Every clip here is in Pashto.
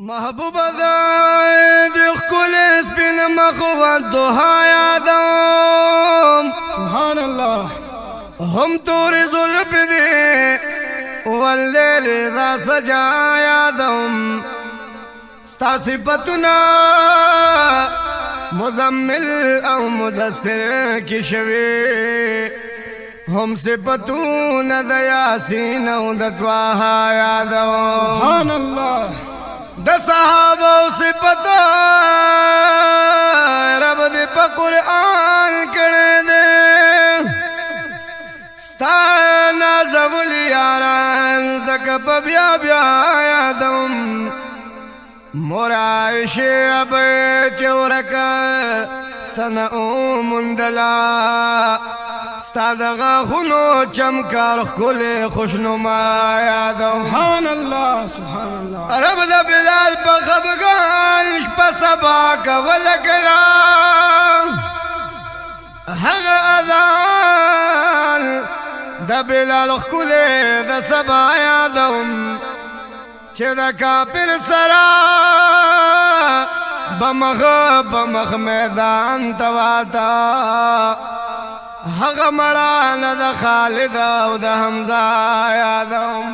محبوب دی خکل سپین مخوت دوها یادم سبحان الله هم توری ظلف دی واللیل دا سجا یادم ستا صفتنا مزمل او مدثر کی شوی هم صفتون دا یاسین او دا تواها یادم سبحان الله د صحابه صفت رب دې په قران کړه دې ستا نازول یاران زکه په بیا بیا یادم مور عائشه اب چورکا ستنه مندلا ستا دغه خونو چمکار خل خوشنما یادم سبحان الله سبحان الله رب د بلال په خفګان شپه سبا کول کلام هغه اذان د بلال خل د سبا یادم چې د کافر سره بمخ میدان تواتا هغه مړانه د خالد او د حمزه یادم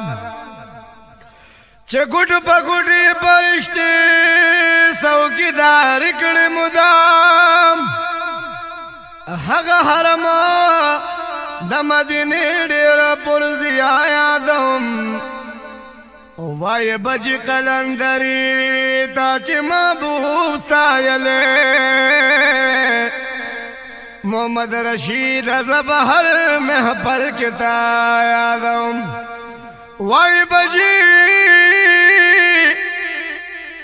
چې ګډ په ګډي پرشتي څوکیدار کړي مدام هغه حرم د مدینه ډېر پرزیا یادم وای بج قلندري تا چې محبوب سایله محمد رشید زبهر محفل کتا یادم وای بجی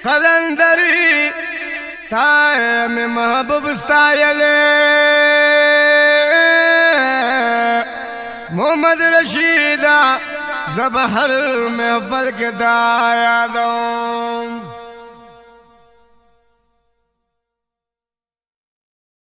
قلندری تای میں محبوب ستایلے محمد رشید زبهر محفل کتا یادم